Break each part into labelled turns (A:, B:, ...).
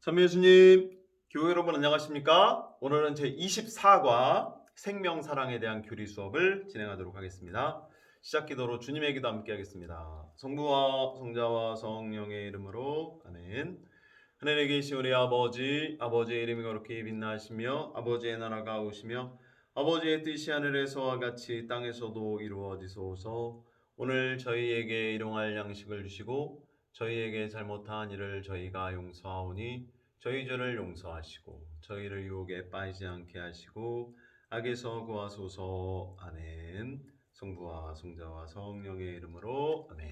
A: 선미예수님, 교회 여러분 안녕하십니까? 오늘은 제 24과 생명사랑에 대한 교리 수업을 진행하도록 하겠습니다. 시작 기도로 주님의 기도 함께 하겠습니다. 성부와 성자와 성령의 이름으로 아멘. 하늘에 계신 우리 아버지, 아버지의 이름이 거룩히 빛나시며 아버지의 나라가 오시며 아버지의 뜻이 하늘에서와 같이 땅에서도 이루어지소서. 오늘 저희에게 일용할 양식을 주시고 저희에게 잘못한 일을 저희가 용서하오니 저희 죄를 용서하시고 저희를 유혹에 빠지지 않게 하시고 악에서 구하소서. 아멘. 성부와 성자와 성령의 이름으로 아멘.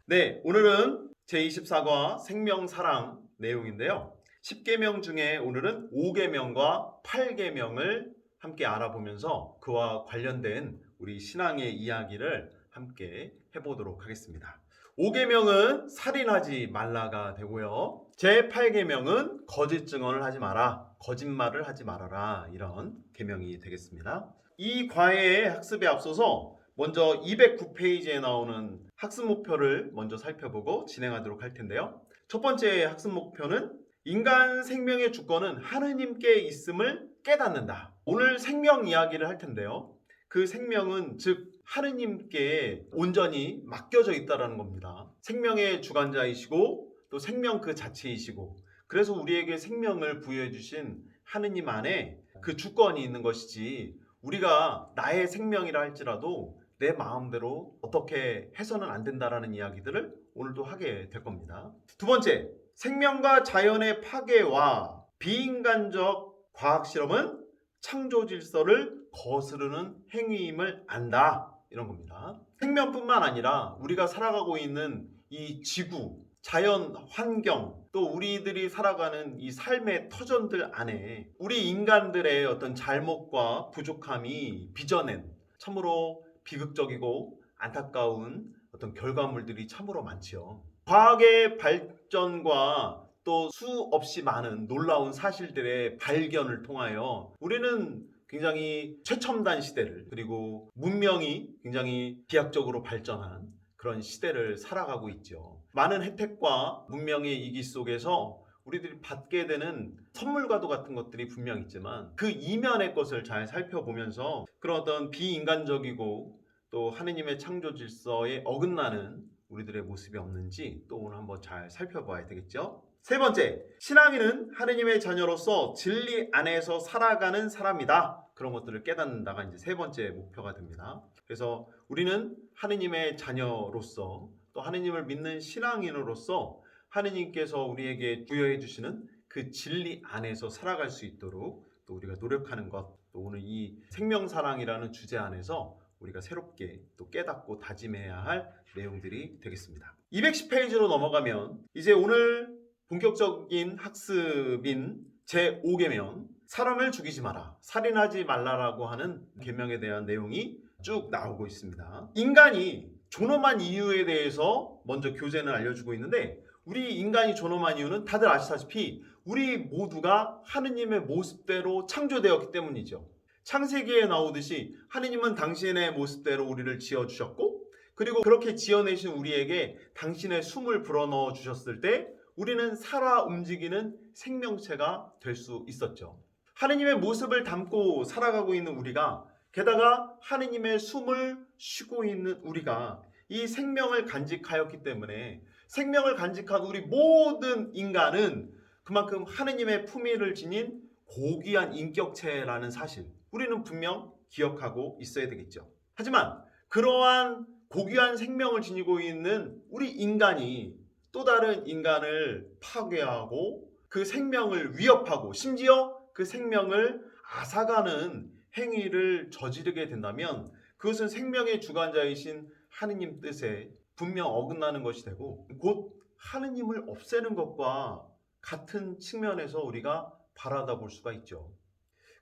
A: 네, 오늘은 제24과 생명사랑 내용인데요. 10계명 중에 오늘은 5계명과 8계명을 함께 알아보면서 그와 관련된 우리 신앙의 이야기를 함께 해보도록 하겠습니다. 5계명은 살인하지 말라가 되고요. 제8계명은 거짓 증언을 하지 마라, 거짓말을 하지 말아라, 이런 계명이 되겠습니다. 이 과외의 학습에 앞서서 먼저 209페이지에 나오는 학습 목표를 먼저 살펴보고 진행하도록 할 텐데요. 첫 번째 학습 목표는 인간 생명의 주권은 하느님께 있음을 깨닫는다. 오늘 생명 이야기를 할 텐데요. 그 생명은 즉 하느님께 온전히 맡겨져 있다는 겁니다. 생명의 주관자이시고 또 생명 그 자체이시고, 그래서 우리에게 생명을 부여해 주신 하느님 안에 그 주권이 있는 것이지, 우리가 나의 생명이라 할지라도 내 마음대로 어떻게 해서는 안 된다라는 이야기들을 오늘도 하게 될 겁니다. 두 번째, 생명과 자연의 파괴와 비인간적 과학 실험은 창조 질서를 거스르는 행위임을 안다, 이런 겁니다. 생명뿐만 아니라 우리가 살아가고 있는 이 지구, 자연 환경, 또 우리들이 살아가는 이 삶의 터전들 안에 우리 인간들의 어떤 잘못과 부족함이 빚어낸 참으로 비극적이고 안타까운 어떤 결과물들이 참으로 많지요. 과학의 발전과 또 수없이 많은 놀라운 사실들의 발견을 통하여 우리는 굉장히 최첨단 시대를, 그리고 문명이 굉장히 비약적으로 발전한 그런 시대를 살아가고 있죠. 많은 혜택과 문명의 이기 속에서 우리들이 받게 되는 선물과도 같은 것들이 분명 있지만 그 이면의 것을 잘 살펴보면서 그런 어떤 비인간적이고 또 하느님의 창조 질서에 어긋나는 우리들의 모습이 없는지 또 오늘 한번 잘 살펴봐야 되겠죠. 세 번째, 신앙인은 하느님의 자녀로서 진리 안에서 살아가는 사람이다. 그런 것들을 깨닫는다가 이제 세 번째 목표가 됩니다. 그래서 우리는 하느님의 자녀로서 또 하느님을 믿는 신앙인으로서 하느님께서 우리에게 부여해 주시는 그 진리 안에서 살아갈 수 있도록 또 우리가 노력하는 것, 또 오늘 이 생명사랑이라는 주제 안에서 우리가 새롭게 또 깨닫고 다짐해야 할 내용들이 되겠습니다. 210페이지로 넘어가면 이제 오늘 본격적인 학습인 제5계명, 사람을 죽이지 마라, 살인하지 말라라고 하는 계명에 대한 내용이 쭉 나오고 있습니다. 인간이 존엄한 이유에 대해서 먼저 교재는 알려주고 있는데, 우리 인간이 존엄한 이유는 다들 아시다시피 우리 모두가 하느님의 모습대로 창조되었기 때문이죠. 창세기에 나오듯이 하느님은 당신의 모습대로 우리를 지어주셨고, 그리고 그렇게 지어내신 우리에게 당신의 숨을 불어넣어 주셨을 때 우리는 살아 움직이는 생명체가 될 수 있었죠. 하느님의 모습을 담고 살아가고 있는 우리가, 게다가 하느님의 숨을 쉬고 있는 우리가 이 생명을 간직하였기 때문에 생명을 간직한 우리 모든 인간은 그만큼 하느님의 품위를 지닌 고귀한 인격체라는 사실, 우리는 분명 기억하고 있어야 되겠죠. 하지만 그러한 고귀한 생명을 지니고 있는 우리 인간이 또 다른 인간을 파괴하고 그 생명을 위협하고 심지어 그 생명을 앗아가는 행위를 저지르게 된다면 그것은 생명의 주관자이신 하느님 뜻에 분명 어긋나는 것이 되고 곧 하느님을 없애는 것과 같은 측면에서 우리가 바라다 볼 수가 있죠.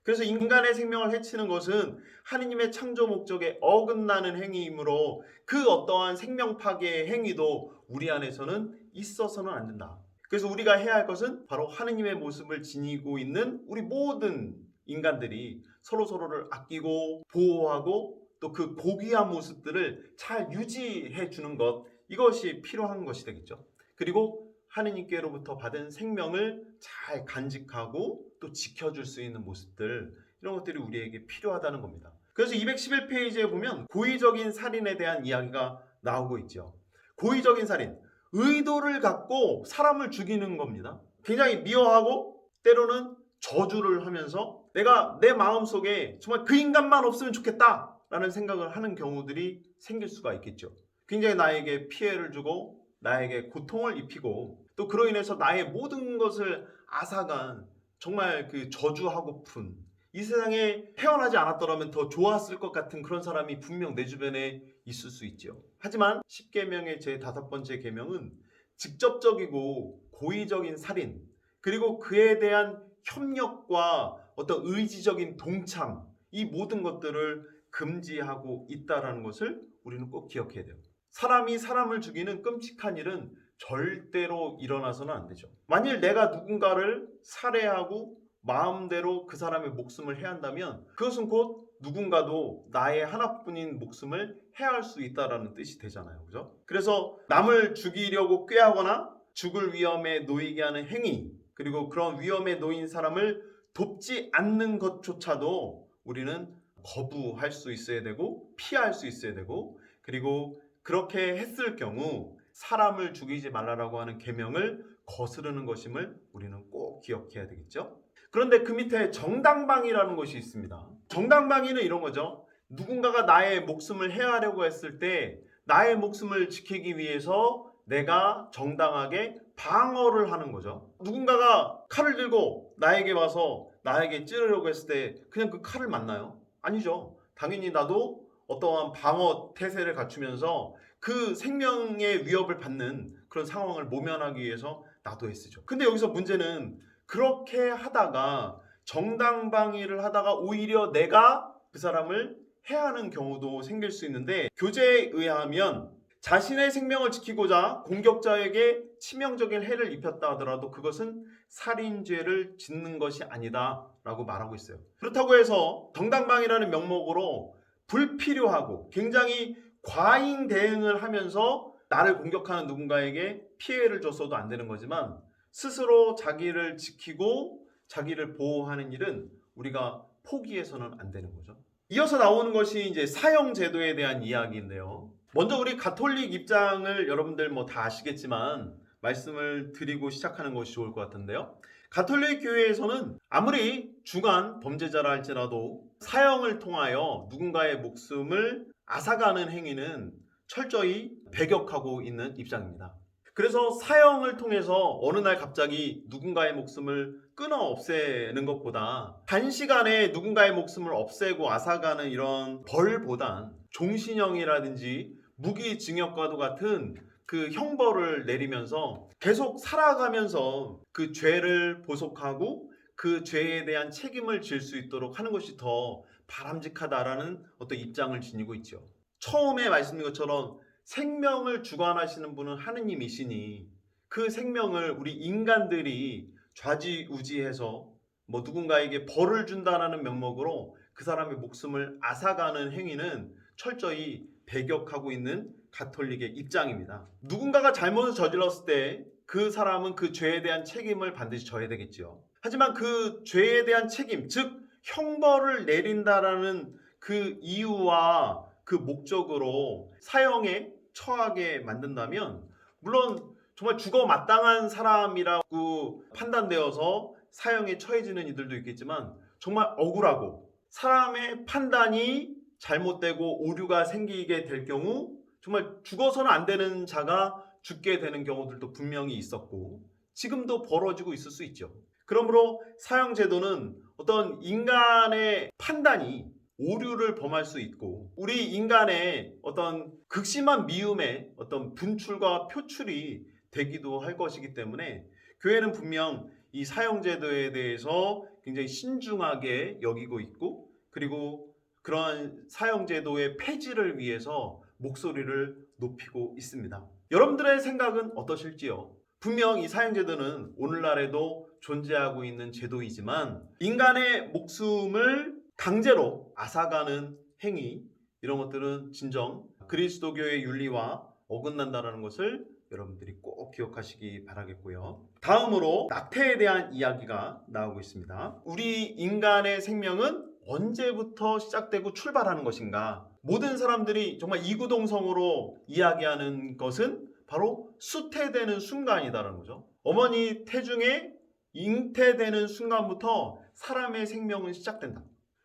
A: 그래서 인간의 생명을 해치는 것은 하느님의 창조 목적에 어긋나는 행위이므로 그 어떠한 생명 파괴의 행위도 우리 안에서는 있어서는 안 된다. 그래서 우리가 해야 할 것은 바로 하느님의 모습을 지니고 있는 우리 모든 인간들이 서로서로를 아끼고 보호하고 또 그 고귀한 모습들을 잘 유지해 주는 것, 이것이 필요한 것이 되겠죠. 그리고 하느님께로부터 받은 생명을 잘 간직하고 또 지켜줄 수 있는 모습들, 이런 것들이 우리에게 필요하다는 겁니다. 그래서 211페이지에 보면 고의적인 살인에 대한 이야기가 나오고 있죠. 고의적인 살인, 의도를 갖고 사람을 죽이는 겁니다. 굉장히 미워하고 때로는 저주를 하면서 내가 내 마음속에 정말 그 인간만 없으면 좋겠다 라는 생각을 하는 경우들이 생길 수가 있겠죠. 굉장히 나에게 피해를 주고 나에게 고통을 입히고 또 그로 인해서 나의 모든 것을 앗아간 정말 그 저주하고픈, 이 세상에 태어나지 않았더라면 더 좋았을 것 같은 그런 사람이 분명 내 주변에 있을 수 있죠. 하지만 10계명의 제 5번째 계명은 직접적이고 고의적인 살인, 그리고 그에 대한 협력과 어떤 의지적인 동참, 이 모든 것들을 금지하고 있다는 것을 우리는 꼭 기억해야 돼요. 사람이 사람을 죽이는 끔찍한 일은 절대로 일어나서는 안 되죠. 만일 내가 누군가를 살해하고 마음대로 그 사람의 목숨을 해한다면 그것은 곧 누군가도 나의 하나뿐인 목숨을 해할 수 있다는 뜻이 되잖아요. 그죠? 그래서 남을 죽이려고 꾀하거나 죽을 위험에 놓이게 하는 행위, 그리고 그런 위험에 놓인 사람을 돕지 않는 것조차도 우리는 거부할 수 있어야 되고 피할 수 있어야 되고, 그리고 그렇게 했을 경우 사람을 죽이지 말라라고 하는 계명을 거스르는 것임을 우리는 꼭 기억해야 되겠죠. 그런데 그 밑에 정당방위라는 것이 있습니다. 정당방위는 이런 거죠. 누군가가 나의 목숨을 해하려고 했을 때 나의 목숨을 지키기 위해서 내가 정당하게 방어를 하는 거죠. 누군가가 칼을 들고 나에게 와서 나에게 찌르려고 했을 때 그냥 그 칼을 맞나요? 아니죠. 당연히 나도 어떠한 방어 태세를 갖추면서 그 생명의 위협을 받는 그런 상황을 모면하기 위해서 나도 애쓰죠. 근데 여기서 문제는 그렇게 하다가 정당방위를 하다가 오히려 내가 그 사람을 해하는 경우도 생길 수 있는데, 교재에 의하면 자신의 생명을 지키고자 공격자에게 치명적인 해를 입혔다 하더라도 그것은 살인죄를 짓는 것이 아니다 라고 말하고 있어요. 그렇다고 해서 정당방위라는 명목으로 불필요하고 굉장히 과잉 대응을 하면서 나를 공격하는 누군가에게 피해를 줬어도 안 되는 거지만, 스스로 자기를 지키고 자기를 보호하는 일은 우리가 포기해서는 안 되는 거죠. 이어서 나오는 것이 이제 사형제도에 대한 이야기인데요. 먼저 우리 가톨릭 입장을 여러분들 뭐 다 아시겠지만 말씀을 드리고 시작하는 것이 좋을 것 같은데요. 가톨릭 교회에서는 아무리 중한 범죄자라 할지라도 사형을 통하여 누군가의 목숨을 앗아가는 행위는 철저히 배격하고 있는 입장입니다. 그래서 사형을 통해서 어느 날 갑자기 누군가의 목숨을 끊어 없애는 것보다 단시간에 누군가의 목숨을 없애고 앗아가는 이런 벌보단 종신형이라든지 무기징역과도 같은 그 형벌을 내리면서 계속 살아가면서 그 죄를 보속하고 그 죄에 대한 책임을 질 수 있도록 하는 것이 더 바람직하다라는 어떤 입장을 지니고 있죠. 처음에 말씀드린 것처럼 생명을 주관하시는 분은 하느님이시니 그 생명을 우리 인간들이 좌지우지해서 뭐 누군가에게 벌을 준다라는 명목으로 그 사람의 목숨을 앗아가는 행위는 철저히 배격하고 있는 가톨릭의 입장입니다. 누군가가 잘못을 저질렀을 때 그 사람은 그 죄에 대한 책임을 반드시 져야 되겠죠. 하지만 그 죄에 대한 책임, 즉 형벌을 내린다라는 그 이유와 그 목적으로 사형에 처하게 만든다면, 물론 정말 죽어 마땅한 사람이라고 판단되어서 사형에 처해지는 이들도 있겠지만, 정말 억울하고 사람의 판단이 잘못되고 오류가 생기게 될 경우 정말 죽어서는 안 되는 자가 죽게 되는 경우들도 분명히 있었고 지금도 벌어지고 있을 수 있죠. 그러므로 사형제도는 어떤 인간의 판단이 오류를 범할 수 있고 우리 인간의 어떤 극심한 미움의 어떤 분출과 표출이 되기도 할 것이기 때문에 교회는 분명 이 사형제도에 대해서 굉장히 신중하게 여기고 있고, 그리고 그러한 사형제도의 폐지를 위해서 목소리를 높이고 있습니다. 여러분들의 생각은 어떠실지요? 분명 이 사형제도는 오늘날에도 존재하고 있는 제도이지만 인간의 목숨을 강제로 앗아가는 행위, 이런 것들은 진정 그리스도교의 윤리와 어긋난다는 것을 여러분들이 꼭 기억하시기 바라겠고요. 다음으로 낙태에 대한 이야기가 나오고 있습니다. 우리 인간의 생명은 언제부터 시작되고 출발하는 것인가? 모든 사람들이 정말 이구동성으로 이야기하는 것은 바로 수태되는 순간이다라는 거죠. 어머니 태중에 잉태되는 순간부터 사람의 생명은 시작된다.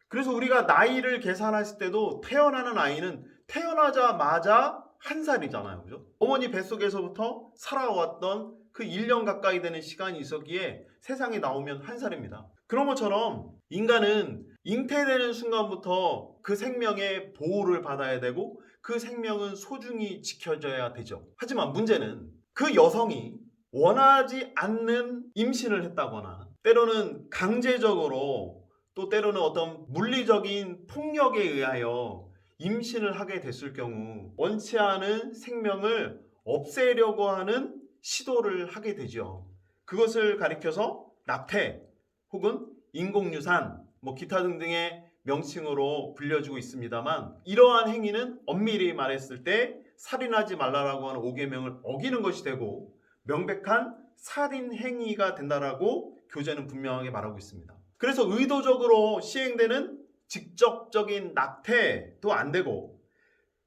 A: 그래서 우리가 나이를 계산했을 때도 태어나는 아이는 태어나자마자 1살이잖아요. 그죠? 어머니 뱃속에서부터 살아왔던 그 1년 가까이 되는 시간이 있었기에 세상에 나오면 1살입니다. 그런 것처럼 인간은 잉태되는 순간부터 그 생명의 보호를 받아야 되고 그 생명은 소중히 지켜져야 되죠. 하지만 문제는 그 여성이 원하지 않는 임신을 했다거나 때로는 강제적으로 또 때로는 어떤 물리적인 폭력에 의하여 임신을 하게 됐을 경우 원치 않은 생명을 없애려고 하는 시도를 하게 되죠. 그것을 가리켜서 낙태 혹은 인공유산 기타 등등의 명칭으로 불려지고 있습니다만 이러한 행위는 엄밀히 말했을 때 살인하지 말라라고 하는 5계명을 어기는 것이 되고 명백한 살인 행위가 된다라고 교재는 분명하게 말하고 있습니다. 그래서 의도적으로 시행되는 직접적인 낙태도 안 되고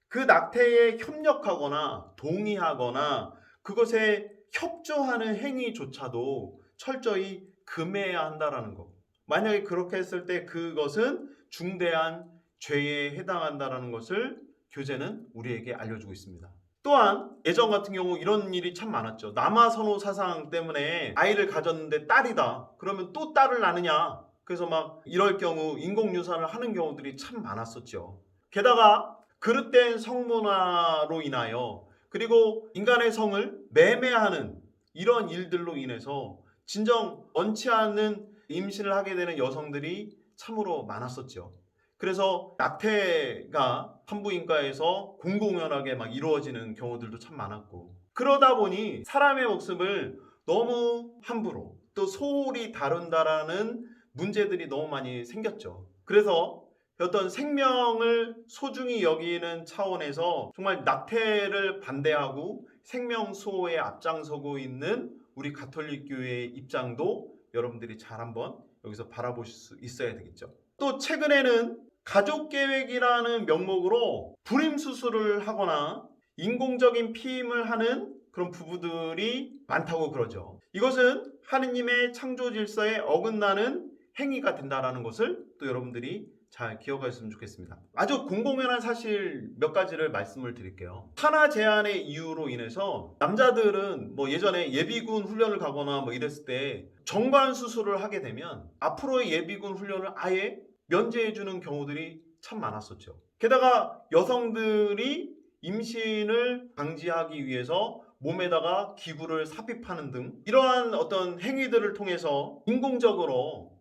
A: 그 낙태에 협력하거나 동의하거나 그것에 협조하는 행위조차도 철저히 금해야 한다라는 것. 만약에 그렇게 했을 때 그것은 중대한 죄에 해당한다라는 것을 교재는 우리에게 알려주고 있습니다. 또한 예전 같은 경우 이런 일이 참 많았죠. 남아선호 사상 때문에 아이를 가졌는데 딸이다. 그러면 또 딸을 낳느냐. 그래서 막 이럴 경우 인공유산을 하는 경우들이 참 많았었죠. 게다가 그릇된 성문화로 인하여 그리고 인간의 성을 매매하는 이런 일들로 인해서 진정 원치 않는 임신을 하게 되는 여성들이 참으로 많았었죠. 그래서 낙태가 산부인과에서 공공연하게 막 이루어지는 경우들도 참 많았고 그러다 보니 사람의 목숨을 너무 함부로 또 소홀히 다룬다라는 문제들이 너무 많이 생겼죠. 그래서 어떤 생명을 소중히 여기는 차원에서 정말 낙태를 반대하고 생명 수호에 앞장서고 있는 우리 가톨릭 교회의 입장도 여러분들이 잘 한번 여기서 바라보실 수 있어야 되겠죠. 또 최근에는 가족계획이라는 명목으로 불임 수술을 하거나 인공적인 피임을 하는 그런 부부들이 많다고 그러죠. 이것은 하느님의 창조 질서에 어긋나는 행위가 된다는 것을 또 여러분들이 잘 기억하셨으면 좋겠습니다. 아주 공공연한 사실 몇 가지를 말씀을 드릴게요. 산하 제한의 이유로 인해서 남자들은 예전에 예비군 훈련을 가거나 이랬을 때 정관 수술을 하게 되면 앞으로의 예비군 훈련을 아예 면제해주는 경우들이 참 많았었죠. 게다가 여성들이 임신을 방지하기 위해서 몸에다가 기구를 삽입하는 등 이러한 어떤 행위들을 통해서 인공적으로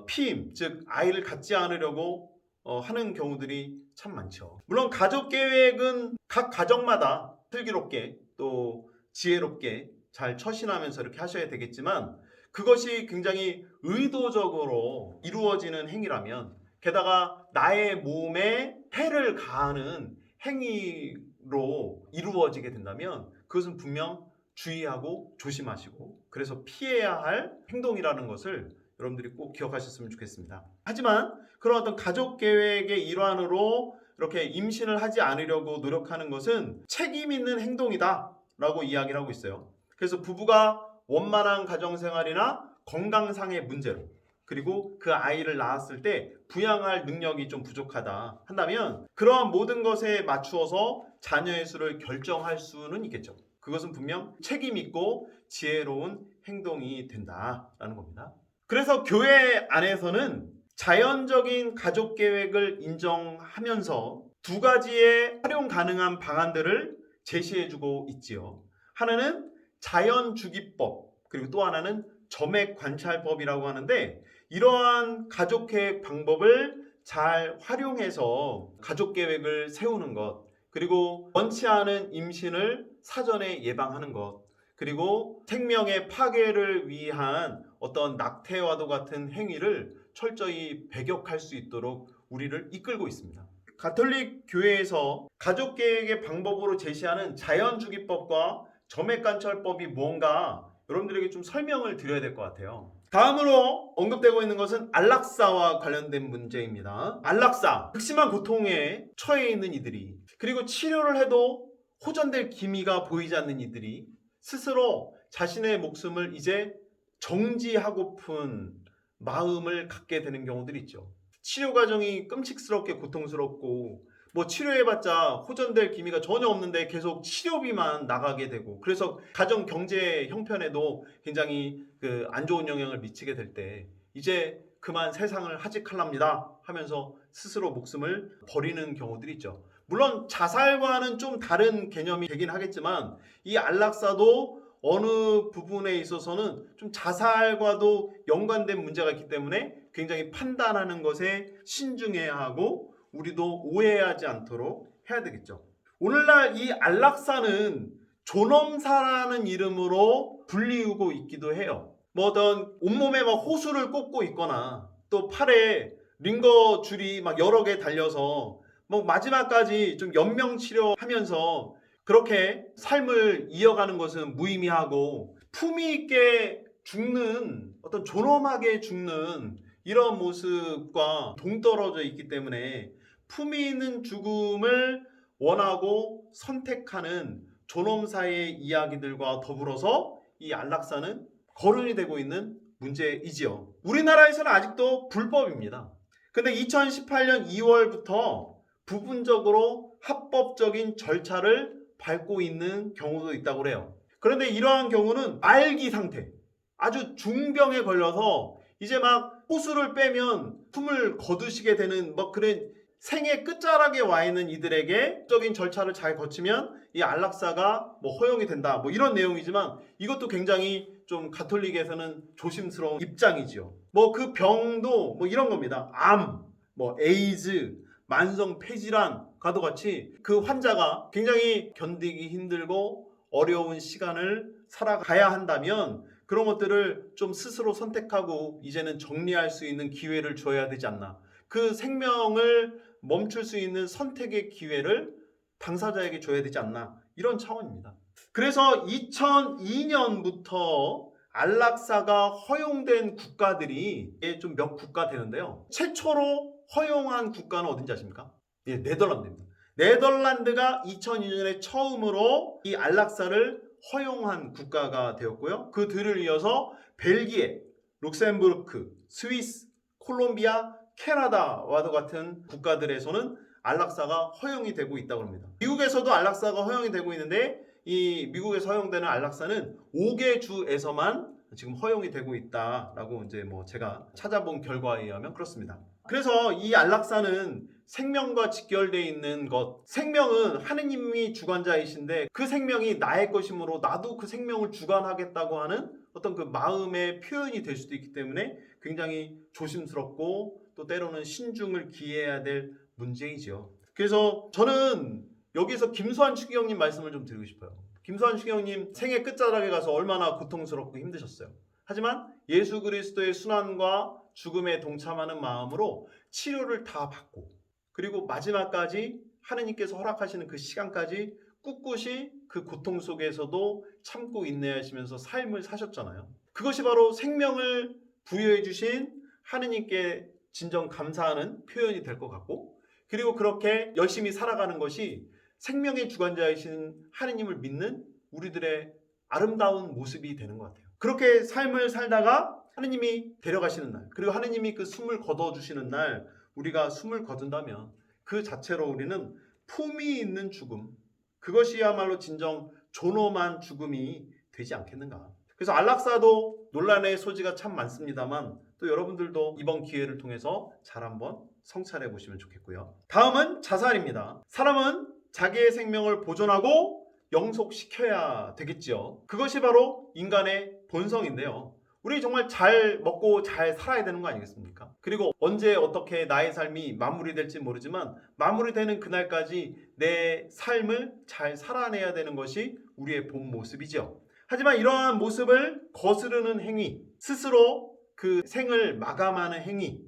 A: 피임, 즉 아이를 갖지 않으려고 하는 경우들이 참 많죠. 물론 가족 계획은 각 가정마다 슬기롭게 또 지혜롭게 잘 처신하면서 이렇게 하셔야 되겠지만 그것이 굉장히 의도적으로 이루어지는 행위라면 게다가 나의 몸에 해를 가하는 행위로 이루어지게 된다면 그것은 분명 주의하고 조심하시고 그래서 피해야 할 행동이라는 것을 여러분들이 꼭 기억하셨으면 좋겠습니다. 하지만 그런 어떤 가족 계획의 일환으로 이렇게 임신을 하지 않으려고 노력하는 것은 책임 있는 행동이다 라고 이야기를 하고 있어요. 그래서 부부가 원만한 가정생활이나 건강상의 문제로 그리고 그 아이를 낳았을 때 부양할 능력이 좀 부족하다 한다면 그러한 모든 것에 맞추어서 자녀의 수를 결정할 수는 있겠죠. 그것은 분명 책임 있고 지혜로운 행동이 된다라는 겁니다. 그래서 교회 안에서는 자연적인 가족 계획을 인정하면서 두 가지의 활용 가능한 방안들을 제시해주고 있지요. 하나는 자연주기법 그리고 또 하나는 점액관찰법이라고 하는데 이러한 가족계획 방법을 잘 활용해서 가족계획을 세우는 것 그리고 원치 않은 임신을 사전에 예방하는 것 그리고 생명의 파괴를 위한 어떤 낙태와도 같은 행위를 철저히 배격할 수 있도록 우리를 이끌고 있습니다. 가톨릭 교회에서 가족계획의 방법으로 제시하는 자연주기법과 점액관찰법이 뭔가 여러분들에게 좀 설명을 드려야 될 것 같아요. 다음으로 언급되고 있는 것은 안락사와 관련된 문제입니다. 안락사, 극심한 고통에 처해 있는 이들이, 그리고 치료를 해도 호전될 기미가 보이지 않는 이들이 스스로 자신의 목숨을 이제 정지하고픈 마음을 갖게 되는 경우들이 있죠. 치료 과정이 끔찍스럽게 고통스럽고 치료해봤자 호전될 기미가 전혀 없는데 계속 치료비만 나가게 되고, 그래서 가정 경제 형편에도 굉장히 안 좋은 영향을 미치게 될 때 이제 그만 세상을 하직할랍니다 하면서 스스로 목숨을 버리는 경우들이 있죠. 물론 자살과는 좀 다른 개념이 되긴 하겠지만 이 안락사도 어느 부분에 있어서는 좀 자살과도 연관된 문제가 있기 때문에 굉장히 판단하는 것에 신중해야 하고 우리도 오해하지 않도록 해야 되겠죠. 오늘날 이 안락사는 존엄사라는 이름으로 불리우고 있기도 해요. 어떤 온몸에 막 호수를 꽂고 있거나 또 팔에 링거 줄이 막 여러 개 달려서 마지막까지 좀 연명 치료하면서 그렇게 삶을 이어가는 것은 무의미하고 품위 있게 죽는, 어떤 존엄하게 죽는 이런 모습과 동떨어져 있기 때문에 품위 있는 죽음을 원하고 선택하는 존엄사의 이야기들과 더불어서 이 안락사는 거론이 되고 있는 문제이지요. 우리나라에서는 아직도 불법입니다. 근데 2018년 2월부터 부분적으로 합법적인 절차를 밟고 있는 경우도 있다고 해요. 그런데 이러한 경우는 말기 상태, 아주 중병에 걸려서 이제 막 호수를 빼면 숨을 거두시게 되는 그런 생의 끝자락에 와 있는 이들에게 적인 절차를 잘 거치면 이 안락사가 허용이 된다, 이런 내용이지만 이것도 굉장히 좀 가톨릭에서는 조심스러운 입장이죠. 그 병도 이런 겁니다. 암, 에이즈, 만성 폐질환과도 같이 그 환자가 굉장히 견디기 힘들고 어려운 시간을 살아가야 한다면 그런 것들을 좀 스스로 선택하고 이제는 정리할 수 있는 기회를 줘야 되지 않나. 그 생명을 멈출 수 있는 선택의 기회를 당사자에게 줘야 되지 않나. 이런 차원입니다. 그래서 2002년부터 안락사가 허용된 국가들이 좀 몇 국가 되는데요. 최초로 허용한 국가는 어딘지 아십니까? 예, 네덜란드입니다. 네덜란드가 2002년에 처음으로 이 안락사를 허용한 국가가 되었고요. 그 뒤를 이어서 벨기에, 룩셈부르크, 스위스, 콜롬비아, 캐나다와도 같은 국가들에서는 안락사가 허용이 되고 있다고 합니다. 미국에서도 안락사가 허용이 되고 있는데 이 미국에서 허용되는 안락사는 5개 주에서만 지금 허용이 되고 있다라고 이제 제가 찾아본 결과에 의하면 그렇습니다. 그래서 이 안락사는 생명과 직결되어 있는 것, 생명은 하느님이 주관자이신데 그 생명이 나의 것이므로 나도 그 생명을 주관하겠다고 하는 어떤 그 마음의 표현이 될 수도 있기 때문에 굉장히 조심스럽고 또 때로는 신중을 기해야 될 문제이죠. 그래서 저는 여기서 김수환 추기경님 말씀을 좀 드리고 싶어요. 김수환 추기경님 생애 끝자락에 가서 얼마나 고통스럽고 힘드셨어요. 하지만 예수 그리스도의 순환과 죽음에 동참하는 마음으로 치료를 다 받고 그리고 마지막까지 하느님께서 허락하시는 그 시간까지 꿋꿋이 그 고통 속에서도 참고 인내하시면서 삶을 사셨잖아요. 그것이 바로 생명을 부여해 주신 하느님께 진정 감사하는 표현이 될 것 같고, 그리고 그렇게 열심히 살아가는 것이 생명의 주관자이신 하느님을 믿는 우리들의 아름다운 모습이 되는 것 같아요. 그렇게 삶을 살다가 하느님이 데려가시는 날, 그리고 하느님이 그 숨을 거둬주시는 날 우리가 숨을 거둔다면 그 자체로 우리는 품이 있는 죽음, 그것이야말로 진정 존엄한 죽음이 되지 않겠는가. 그래서 안락사도 논란의 소지가 참 많습니다만 또 여러분들도 이번 기회를 통해서 잘 한번 성찰해 보시면 좋겠고요. 다음은 자살입니다. 사람은 자기의 생명을 보존하고 영속시켜야 되겠지요. 그것이 바로 인간의 본성인데요. 우리 정말 잘 먹고 잘 살아야 되는 거 아니겠습니까? 그리고 언제 어떻게 나의 삶이 마무리될지 모르지만 마무리되는 그날까지 내 삶을 잘 살아내야 되는 것이 우리의 본 모습이죠. 하지만 이러한 모습을 거스르는 행위, 스스로 그 생을 마감하는 행위,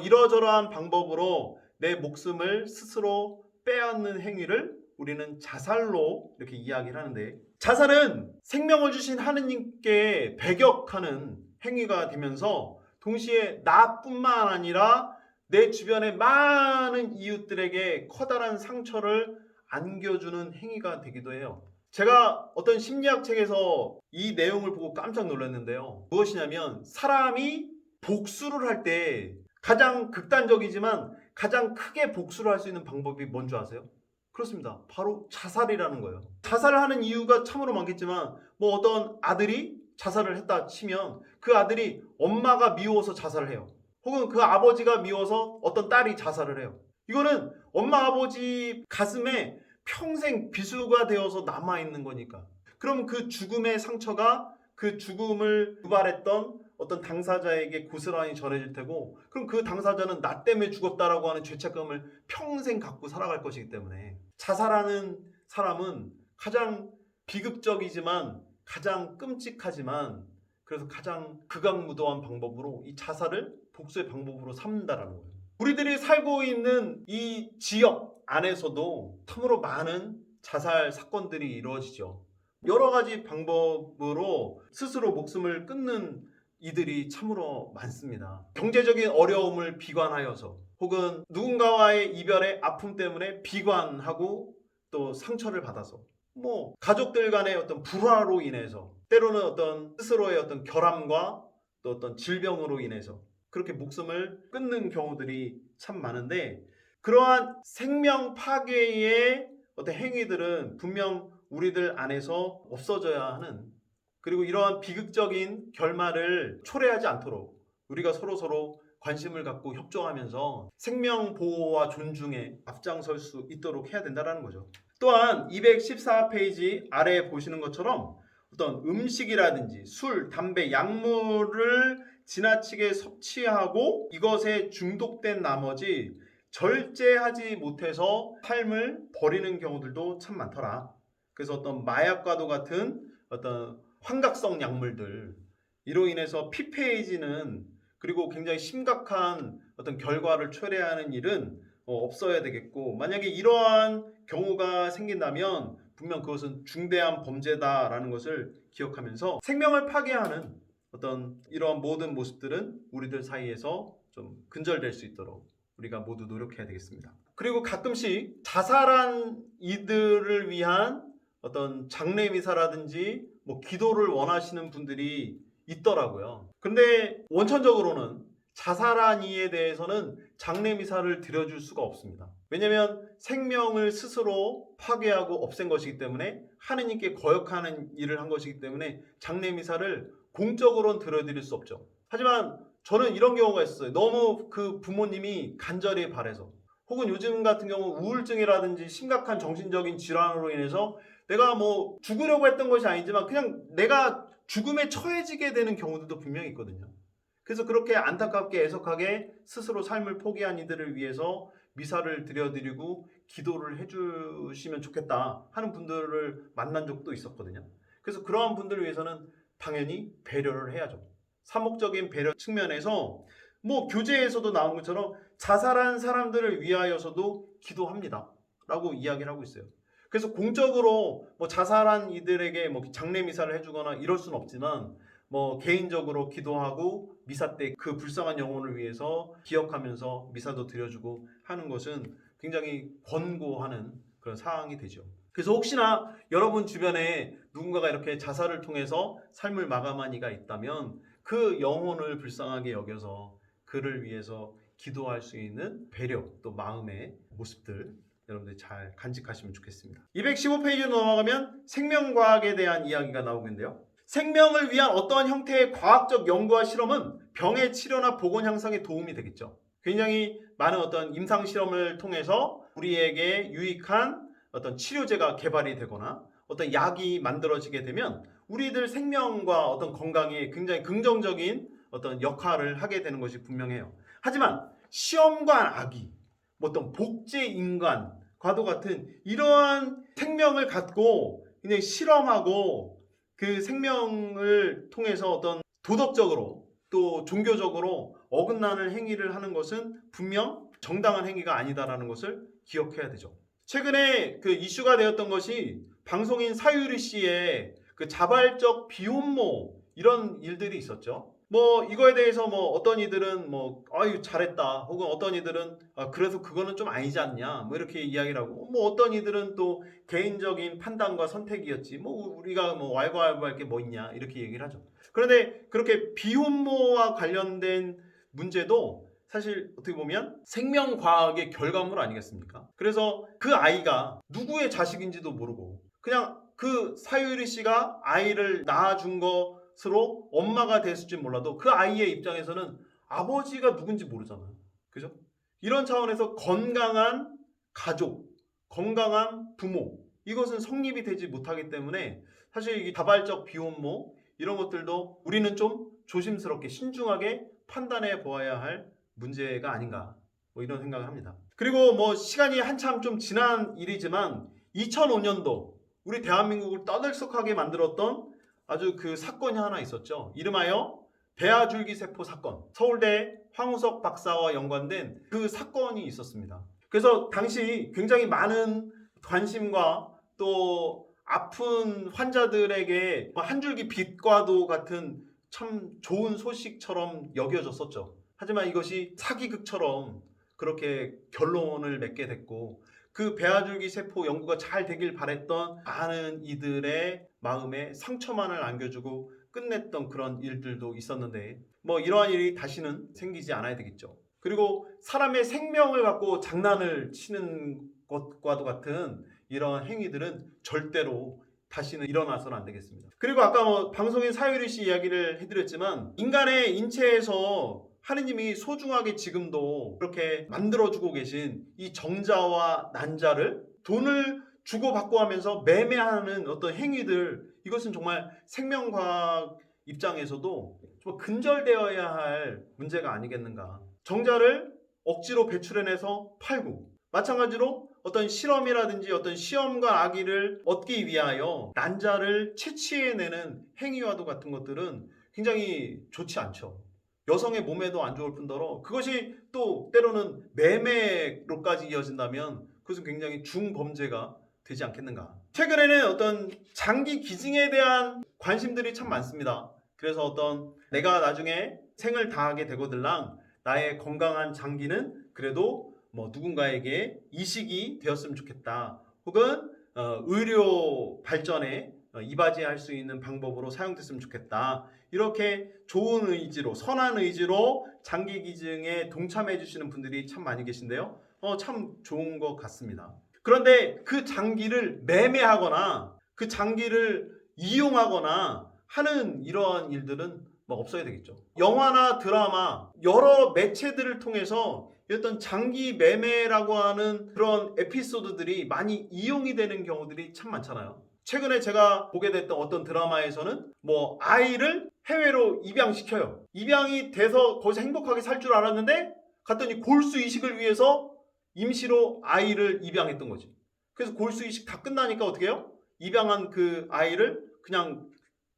A: 이러저러한 방법으로 내 목숨을 스스로 빼앗는 행위를 우리는 자살로 이렇게 이야기를 하는데, 자살은 생명을 주신 하느님께 배격하는 행위가 되면서 동시에 나뿐만 아니라 내 주변의 많은 이웃들에게 커다란 상처를 안겨주는 행위가 되기도 해요. 제가 어떤 심리학 책에서 이 내용을 보고 깜짝 놀랐는데요. 무엇이냐면, 사람이 복수를 할 때 가장 극단적이지만 가장 크게 복수를 할 수 있는 방법이 뭔지 아세요? 그렇습니다. 바로 자살이라는 거예요. 자살을 하는 이유가 참으로 많겠지만, 뭐 어떤 아들이 자살을 했다 치면 그 아들이 엄마가 미워서 자살을 해요. 혹은 그 아버지가 미워서 어떤 딸이 자살을 해요. 이거는 엄마 아버지 가슴에 평생 비수가 되어서 남아있는 거니까. 그럼 그 죽음의 상처가 그 죽음을 유발했던 어떤 당사자에게 고스란히 전해질 테고, 그럼 그 당사자는 나 때문에 죽었다라고 하는 죄책감을 평생 갖고 살아갈 것이기 때문에, 자살하는 사람은 가장 비극적이지만 가장 끔찍하지만 그래서 가장 극악무도한 방법으로 이 자살을 복수의 방법으로 삼는다라는 거예요. 우리들이 살고 있는 이 지역 안에서도 참으로 많은 자살 사건들이 이루어지죠. 여러 가지 방법으로 스스로 목숨을 끊는 이들이 참으로 많습니다. 경제적인 어려움을 비관하여서, 혹은 누군가와의 이별의 아픔 때문에 비관하고 또 상처를 받아서, 뭐 가족들 간의 어떤 불화로 인해서, 때로는 어떤 스스로의 어떤 결함과 또 어떤 질병으로 인해서 그렇게 목숨을 끊는 경우들이 참 많은데, 그러한 생명 파괴의 어떤 행위들은 분명 우리들 안에서 없어져야 하는, 그리고 이러한 비극적인 결말을 초래하지 않도록 우리가 서로서로 관심을 갖고 협조하면서 생명 보호와 존중에 앞장설 수 있도록 해야 된다는 거죠. 또한 214페이지 아래에 보시는 것처럼 어떤 음식이라든지 술, 담배, 약물을 지나치게 섭취하고 이것에 중독된 나머지 절제하지 못해서 삶을 버리는 경우들도 참 많더라. 그래서 어떤 마약과도 같은 어떤 환각성 약물들, 이로 인해서 피폐해지는, 그리고 굉장히 심각한 어떤 결과를 초래하는 일은 없어야 되겠고, 만약에 이러한 경우가 생긴다면 분명 그것은 중대한 범죄다라는 것을 기억하면서, 생명을 파괴하는 어떤 이러한 모든 모습들은 우리들 사이에서 좀 근절될 수 있도록 우리가 모두 노력해야 되겠습니다. 그리고 가끔씩 자살한 이들을 위한 어떤 장례미사라든지 뭐 기도를 원하시는 분들이 있더라고요. 근데 원천적으로는 자살한 이에 대해서는 장례미사를 드려줄 수가 없습니다. 왜냐하면 생명을 스스로 파괴하고 없앤 것이기 때문에, 하느님께 거역하는 일을 한 것이기 때문에 장례미사를 공적으로는 드려드릴 수 없죠. 하지만 저는 이런 경우가 있었어요. 너무 그 부모님이 간절히 바래서, 혹은 요즘 같은 경우 우울증이라든지 심각한 정신적인 질환으로 인해서 내가 뭐 죽으려고 했던 것이 아니지만 그냥 내가 죽음에 처해지게 되는 경우들도 분명히 있거든요. 그래서 그렇게 안타깝게 애석하게 스스로 삶을 포기한 이들을 위해서 미사를 드려드리고 기도를 해주시면 좋겠다 하는 분들을 만난 적도 있었거든요. 그래서 그러한 분들을 위해서는 당연히 배려를 해야죠. 사목적인 배려 측면에서 뭐 교재에서도 나온 것처럼 자살한 사람들을 위하여서도 기도합니다 라고 이야기를 하고 있어요. 그래서 공적으로 뭐 자살한 이들에게 뭐 장례 미사를 해주거나 이럴 수는 없지만, 뭐 개인적으로 기도하고 미사 때 그 불쌍한 영혼을 위해서 기억하면서 미사도 드려주고 하는 것은 굉장히 권고하는 그런 사항이 되죠. 그래서 혹시나 여러분 주변에 누군가가 이렇게 자살을 통해서 삶을 마감한 이가 있다면 그 영혼을 불쌍하게 여겨서 그를 위해서 기도할 수 있는 배려, 또 마음의 모습들 여러분들이 잘 간직하시면 좋겠습니다. 215페이지로 넘어가면 생명과학에 대한 이야기가 나오는데요. 생명을 위한 어떠한 형태의 과학적 연구와 실험은 병의 치료나 보건 향상에 도움이 되겠죠. 굉장히 많은 어떤 임상 실험을 통해서 우리에게 유익한 어떤 치료제가 개발이 되거나 어떤 약이 만들어지게 되면 우리들 생명과 어떤 건강에 굉장히 긍정적인 어떤 역할을 하게 되는 것이 분명해요. 하지만 시험관 아기, 어떤 복제 인간과도 같은 이러한 생명을 갖고 그냥 실험하고 그 생명을 통해서 어떤 도덕적으로 또 종교적으로 어긋나는 행위를 하는 것은 분명 정당한 행위가 아니다라는 것을 기억해야 되죠. 최근에 그 이슈가 되었던 것이 방송인 사유리 씨의 그 자발적 비혼모 이런 일들이 있었죠. 뭐 이거에 대해서 뭐 어떤 이들은 뭐 아유 잘했다, 혹은 어떤 이들은 그래서 그거는 좀 아니지 않냐 뭐 이렇게 이야기를 하고, 뭐 어떤 이들은 또 개인적인 판단과 선택이었지 뭐 우리가 뭐 왈가왈부할 게 뭐 있냐 이렇게 얘기를 하죠. 그런데 그렇게 비혼모와 관련된 문제도 사실 어떻게 보면 생명과학의 결과물 아니겠습니까? 그래서 그 아이가 누구의 자식인지도 모르고 그냥 그 사유리 씨가 아이를 낳아준 것으로 엄마가 됐을지 몰라도 그 아이의 입장에서는 아버지가 누군지 모르잖아요. 그죠? 이런 차원에서 건강한 가족, 건강한 부모, 이것은 성립이 되지 못하기 때문에 사실 이 다발적 비혼모 이런 것들도 우리는 좀 조심스럽게 신중하게 판단해 보아야 할 문제가 아닌가, 뭐 이런 생각을 합니다. 그리고 뭐 시간이 한참 좀 지난 일이지만 2005년도 우리 대한민국을 떠들썩하게 만들었던 아주 그 사건이 하나 있었죠. 이름하여 배아줄기세포 사건. 서울대 황우석 박사와 연관된 그 사건이 있었습니다. 그래서 당시 굉장히 많은 관심과 또 아픈 환자들에게 한 줄기 빛과도 같은 참 좋은 소식처럼 여겨졌었죠. 하지만 이것이 사기극처럼 그렇게 결론을 맺게 됐고, 그 배아줄기 세포 연구가 잘 되길 바랬던 많은 이들의 마음에 상처만을 안겨주고 끝냈던 그런 일들도 있었는데, 뭐 이러한 일이 다시는 생기지 않아야 되겠죠. 그리고 사람의 생명을 갖고 장난을 치는 것과도 같은 이런 행위들은 절대로 다시는 일어나서는 안 되겠습니다. 그리고 아까 뭐 방송인 사유리 씨 이야기를 해드렸지만, 인간의 인체에서 하느님이 소중하게 지금도 그렇게 만들어주고 계신 이 정자와 난자를 돈을 주고받고 하면서 매매하는 어떤 행위들, 이것은 정말 생명과학 입장에서도 좀 근절되어야 할 문제가 아니겠는가. 정자를 억지로 배출해내서 팔고, 마찬가지로 어떤 실험이라든지 어떤 시험과 악의를 얻기 위하여 난자를 채취해내는 행위와도 같은 것들은 굉장히 좋지 않죠. 여성의 몸에도 안 좋을 뿐더러 그것이 또 때로는 매매로까지 이어진다면 그것은 굉장히 중범죄가 되지 않겠는가. 최근에는 어떤 장기 기증에 대한 관심들이 참 많습니다. 그래서 어떤 내가 나중에 생을 다하게 되거들랑 나의 건강한 장기는 그래도 뭐 누군가에게 이식이 되었으면 좋겠다, 혹은 의료 발전에 이바지할 수 있는 방법으로 사용됐으면 좋겠다, 이렇게 좋은 의지로, 선한 의지로 장기 기증에 동참해 주시는 분들이 참 많이 계신데요. 참 좋은 것 같습니다. 그런데 그 장기를 매매하거나 그 장기를 이용하거나 하는 이러한 일들은 뭐 없어야 되겠죠. 영화나 드라마 여러 매체들을 통해서 어떤 장기 매매라고 하는 그런 에피소드들이 많이 이용이 되는 경우들이 참 많잖아요. 최근에 제가 보게 됐던 어떤 드라마에서는 뭐 아이를 해외로 입양시켜요. 입양이 돼서 거기서 행복하게 살 줄 알았는데 갔더니 골수 이식을 위해서 임시로 아이를 입양했던 거지. 그래서 골수 이식 다 끝나니까 어떻게 해요? 입양한 그 아이를 그냥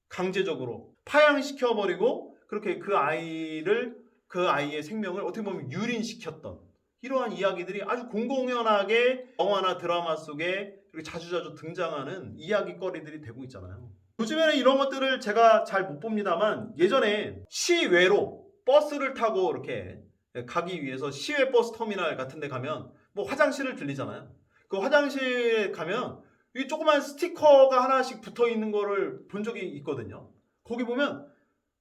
A: 강제적으로 파양시켜버리고, 그렇게 그 아이의 생명을 어떻게 보면 유린시켰던 이러한 이야기들이 아주 공공연하게 영화나 드라마 속에 이렇게 자주자주 등장하는 이야기거리들이 되고 있잖아요. 요즘에는 이런 것들을 제가 잘 못 봅니다만, 예전에 시외로 버스를 타고 이렇게 가기 위해서 시외 버스 터미널 같은 데 가면 뭐 화장실을 들리잖아요. 그 화장실에 가면 이 조그만 스티커가 하나씩 붙어 있는 거를 본 적이 있거든요. 거기 보면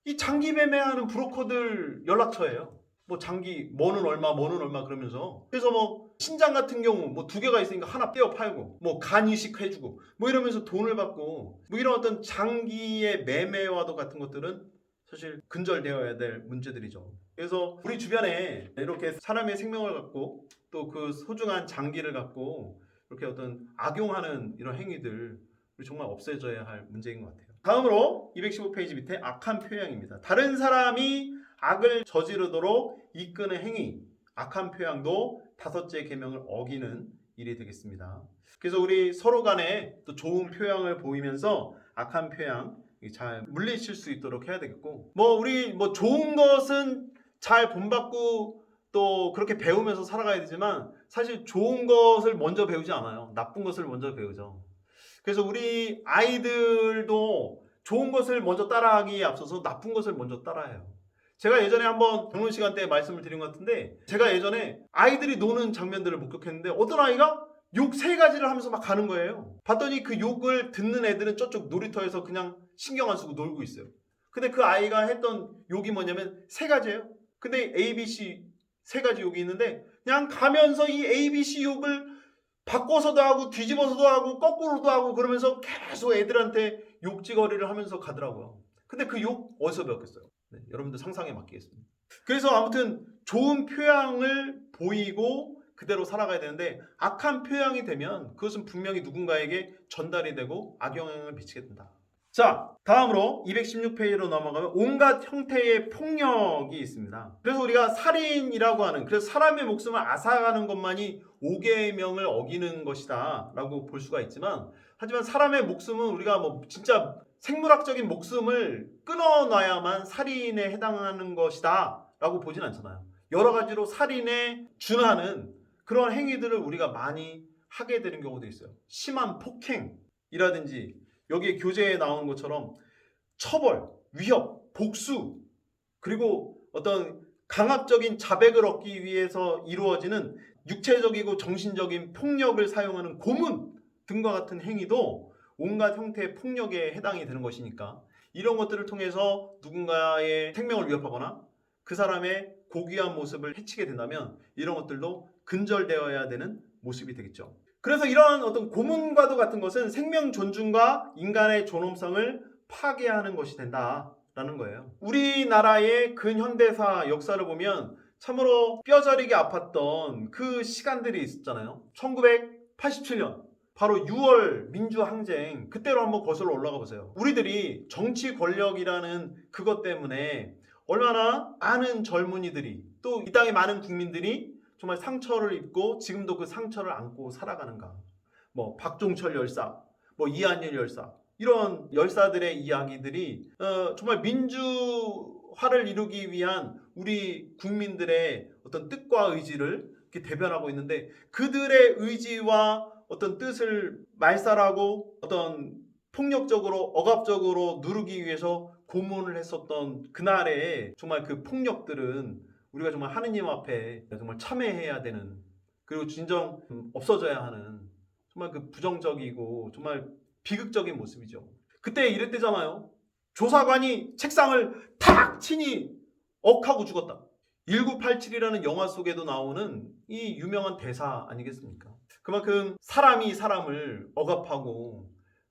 A: 이 장기 매매하는 브로커들 연락처예요. 뭐 장기 뭐는 얼마 그러면서, 그래서 뭐 신장 같은 경우 뭐 2개가 있으니까 하나 떼어 팔고, 뭐 간 이식 해주고 뭐 이러면서 돈을 받고, 뭐 이런 어떤 장기의 매매와도 같은 것들은 사실 근절되어야 될 문제들이죠. 그래서 우리 주변에 이렇게 사람의 생명을 갖고 또 그 소중한 장기를 갖고 이렇게 어떤 악용하는 이런 행위들, 우리 정말 없애져야 할 문제인 것 같아요. 다음으로 215페이지 밑에 악한 표현입니다. 다른 사람이 악을 저지르도록 이끄는 행위, 악한 표현도 5째 계명을 어기는 일이 되겠습니다. 그래서 우리 서로 간에 또 좋은 표현을 보이면서 악한 표현 잘 물리칠 수 있도록 해야 되겠고, 뭐 우리 뭐 좋은 것은 잘 본받고 또 그렇게 배우면서 살아가야 되지만 사실 좋은 것을 먼저 배우지 않아요. 나쁜 것을 먼저 배우죠. 그래서 우리 아이들도 좋은 것을 먼저 따라하기에 앞서서 나쁜 것을 먼저 따라해요. 제가 예전에 한번 병론 시간 때 말씀을 드린 것 같은데, 제가 예전에 아이들이 노는 장면들을 목격했는데 어떤 아이가 욕 3가지를 하면서 막 가는 거예요. 봤더니 그 욕을 듣는 애들은 저쪽 놀이터에서 그냥 신경 안 쓰고 놀고 있어요. 근데 그 아이가 했던 욕이 뭐냐면 3가지예요. 근데 ABC 3가지 욕이 있는데 그냥 가면서 이 ABC 욕을 바꿔서도 하고 뒤집어서도 하고 거꾸로도 하고 그러면서 계속 애들한테 욕지거리를 하면서 가더라고요. 근데 그 욕 어디서 배웠겠어요? 네, 여러분들 상상에 맡기겠습니다. 그래서 아무튼 좋은 표양을 보이고 그대로 살아가야 되는데, 악한 표양이 되면 그것은 분명히 누군가에게 전달이 되고 악영향을 미치게 된다. 자, 다음으로 216페이지로 넘어가면 온갖 형태의 폭력이 있습니다. 그래서 우리가 살인이라고 하는, 그래서 사람의 목숨을 앗아가는 것만이 5계명을 어기는 것이다 라고 볼 수가 있지만, 하지만 사람의 목숨은 우리가 뭐 진짜 생물학적인 목숨을 끊어놔야만 살인에 해당하는 것이다 라고 보진 않잖아요. 여러 가지로 살인에 준하는 그런 행위들을 우리가 많이 하게 되는 경우도 있어요. 심한 폭행이라든지 여기에 교재에 나오는 것처럼 처벌, 위협, 복수, 그리고 어떤 강압적인 자백을 얻기 위해서 이루어지는 육체적이고 정신적인 폭력을 사용하는 고문 등과 같은 행위도 온갖 형태의 폭력에 해당이 되는 것이니까, 이런 것들을 통해서 누군가의 생명을 위협하거나 그 사람의 고귀한 모습을 해치게 된다면 이런 것들도 근절되어야 되는 모습이 되겠죠. 그래서 이러한 어떤 고문과도 같은 것은 생명 존중과 인간의 존엄성을 파괴하는 것이 된다라는 거예요. 우리나라의 근현대사 역사를 보면 참으로 뼈저리게 아팠던 그 시간들이 있었잖아요. 1987년 바로 6월 민주항쟁, 그때로 한번 거슬러 올라가 보세요. 우리들이 정치 권력이라는 그것 때문에 얼마나 많은 젊은이들이, 또 이 땅의 많은 국민들이 정말 상처를 입고 지금도 그 상처를 안고 살아가는가. 뭐 박종철 열사, 뭐 이한열 열사, 이런 열사들의 이야기들이 정말 민주화를 이루기 위한 우리 국민들의 어떤 뜻과 의지를 이렇게 대변하고 있는데, 그들의 의지와 어떤 뜻을 말살하고 어떤 폭력적으로 억압적으로 누르기 위해서 고문을 했었던 그날의 정말 그 폭력들은 우리가 정말 하느님 앞에 정말 참회해야 되는, 그리고 진정 없어져야 하는 정말 그 부정적이고 정말 비극적인 모습이죠. 그때 이랬대잖아요. 조사관이 책상을 탁 치니 억하고 죽었다. 1987이라는 영화 속에도 나오는 이 유명한 대사 아니겠습니까? 그만큼 사람이 사람을 억압하고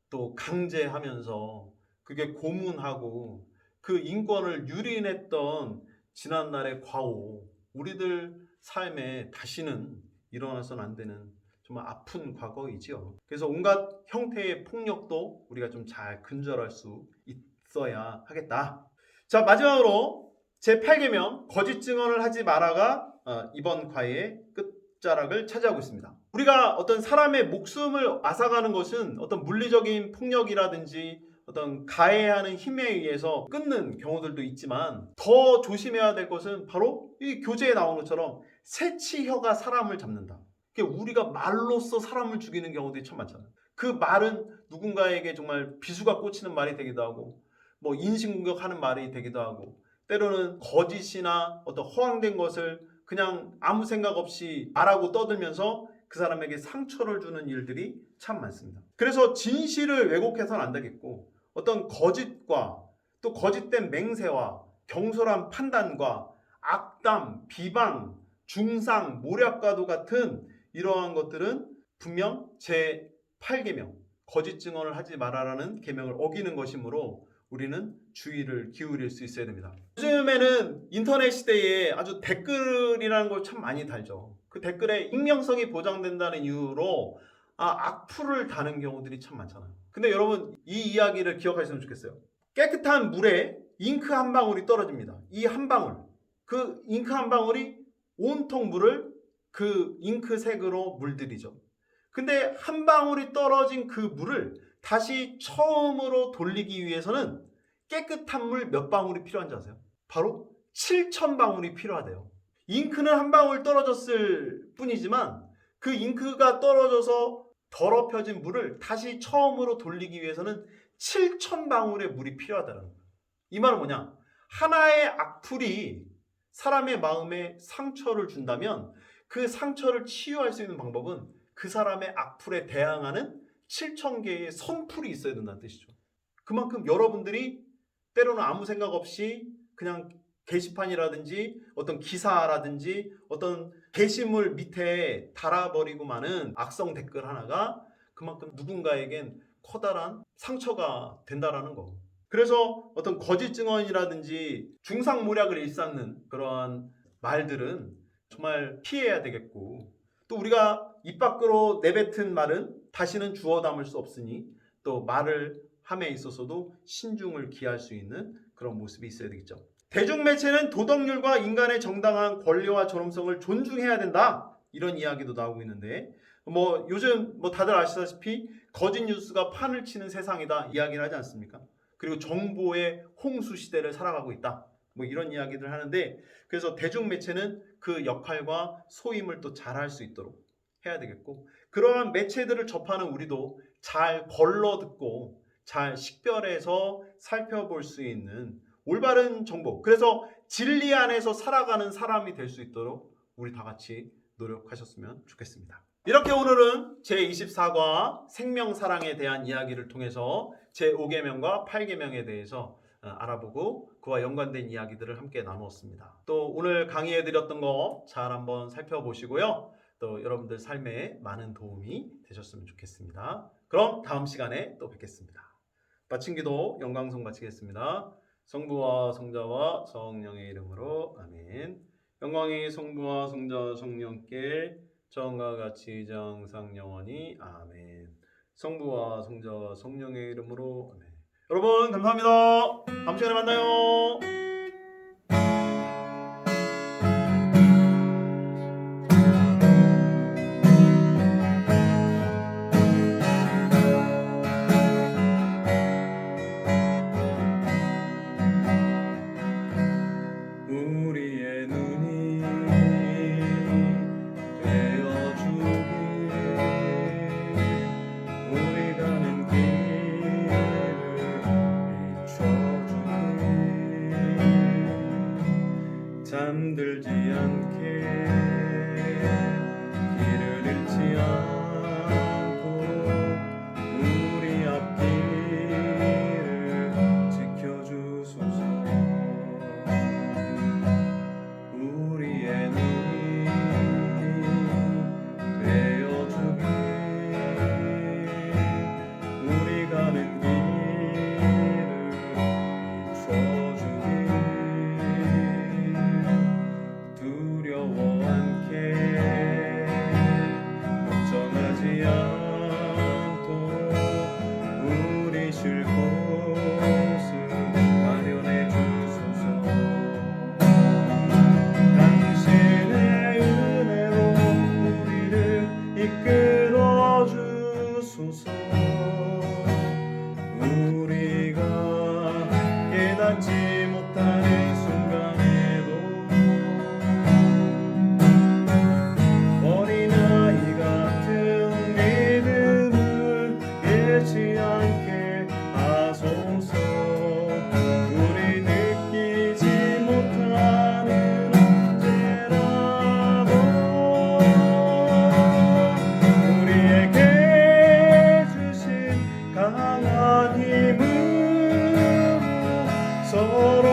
A: 또 강제하면서 그게 고문하고 그 인권을 유린했던 지난날의 과오, 우리들 삶에 다시는 일어나서는 안 되는 정말 아픈 과거이지요. 그래서 온갖 형태의 폭력도 우리가 좀 잘 근절할 수 있어야 하겠다. 자, 마지막으로 제8계명 거짓 증언을 하지 마라가 이번 과외의 끝자락을 차지하고 있습니다. 우리가 어떤 사람의 목숨을 앗아가는 것은 어떤 물리적인 폭력이라든지 어떤 가해하는 힘에 의해서 끊는 경우들도 있지만, 더 조심해야 될 것은 바로 이 교재에 나온 것처럼 새치혀가 사람을 잡는다. 우리가 말로써 사람을 죽이는 경우들이 참 많잖아요. 그 말은 누군가에게 정말 비수가 꽂히는 말이 되기도 하고, 뭐 인신공격하는 말이 되기도 하고, 때로는 거짓이나 어떤 허황된 것을 그냥 아무 생각 없이 말하고 떠들면서 그 사람에게 상처를 주는 일들이 참 많습니다. 그래서 진실을 왜곡해서는 안 되겠고, 어떤 거짓과 또 거짓된 맹세와 경솔한 판단과 악담, 비방, 중상, 모략과도 같은 이러한 것들은 분명 제8계명 거짓 증언을 하지 말아라는 계명을 어기는 것이므로 우리는 주의를 기울일 수 있어야 됩니다. 요즘에는 인터넷 시대에 아주 댓글이라는 걸 참 많이 달죠. 그 댓글에 익명성이 보장된다는 이유로 악플을 다는 경우들이 참 많잖아요. 근데 여러분, 이 이야기를 기억하시면 좋겠어요. 깨끗한 물에 잉크 한 방울이 떨어집니다. 이 한 방울, 그 잉크 한 방울이 온통 물을 그 잉크색으로 물들이죠. 근데 한 방울이 떨어진 그 물을 다시 처음으로 돌리기 위해서는 깨끗한 물 몇 방울이 필요한지 아세요? 바로 7,000방울이 필요하대요. 잉크는 한 방울 떨어졌을 뿐이지만 그 잉크가 떨어져서 더럽혀진 물을 다시 처음으로 돌리기 위해서는 7,000방울의 물이 필요하다는 거예요. 이 말은 뭐냐? 하나의 악플이 사람의 마음에 상처를 준다면 그 상처를 치유할 수 있는 방법은 그 사람의 악플에 대항하는 7,000개의 선풀이 있어야 된다는 뜻이죠. 그만큼 여러분들이 때로는 아무 생각 없이 그냥 게시판이라든지 어떤 기사라든지 어떤 게시물 밑에 달아버리고 마는 악성 댓글 하나가 그만큼 누군가에겐 커다란 상처가 된다라는 거. 그래서 어떤 거짓 증언이라든지 중상모략을 일삼는 그러한 말들은 정말 피해야 되겠고, 또 우리가 입 밖으로 내뱉은 말은 다시는 주워 담을 수 없으니 또 말을 함에 있어서도 신중을 기할 수 있는 그런 모습이 있어야 되겠죠. 대중매체는 도덕률과 인간의 정당한 권리와 존엄성을 존중해야 된다, 이런 이야기도 나오고 있는데, 요즘 다들 아시다시피 거짓 뉴스가 판을 치는 세상이다 이야기를 하지 않습니까? 그리고 정보의 홍수 시대를 살아가고 있다, 이런 이야기를 하는데, 그래서 대중매체는 그 역할과 소임을 또 잘할 수 있도록 해야 되겠고, 그러한 매체들을 접하는 우리도 잘 걸러 듣고 잘 식별해서 살펴볼 수 있는 올바른 정보, 그래서 진리 안에서 살아가는 사람이 될 수 있도록 우리 다 같이 노력하셨으면 좋겠습니다. 이렇게 오늘은 제24과 생명사랑에 대한 이야기를 통해서 제5계명과 8계명에 대해서 알아보고 그와 연관된 이야기들을 함께 나누었습니다. 또 오늘 강의해드렸던 거 잘 한번 살펴보시고요. 또 여러분들 삶에 많은 도움이 되셨으면 좋겠습니다. 그럼 다음 시간에 또 뵙겠습니다. 마친 기도 영광송 바치겠습니다. 성부와 성자와 성령의 이름으로 아멘. 영광이 성부와 성자 성령께 처음과 같이 장상 영원히 아멘. 성부와 성자와 성령의 이름으로 아멘. 여러분 감사합니다. 다음 시간에 만나요. 우리의 눈이 되어주길, 우리 가는 길을 비춰주길, 잠들지 않게 길을 잃지 않도록 우리 앞길을 지켜주소서. 우리의 눈이 되어주길, 우리 가는 길을 비춰주길, 두려워 않게 걱정하지 않도록 우리 쉴 곳을 마련해 주소서. 당신의 은혜로 우리를 이끌어 주소서. 우리가 깨닫지 못하는 순간에도 어린아이 같은 믿음을 잃지 않게 하소서. 우리 느끼지 못하는 언제라도 우리에게 주신 강한 힘으로 서로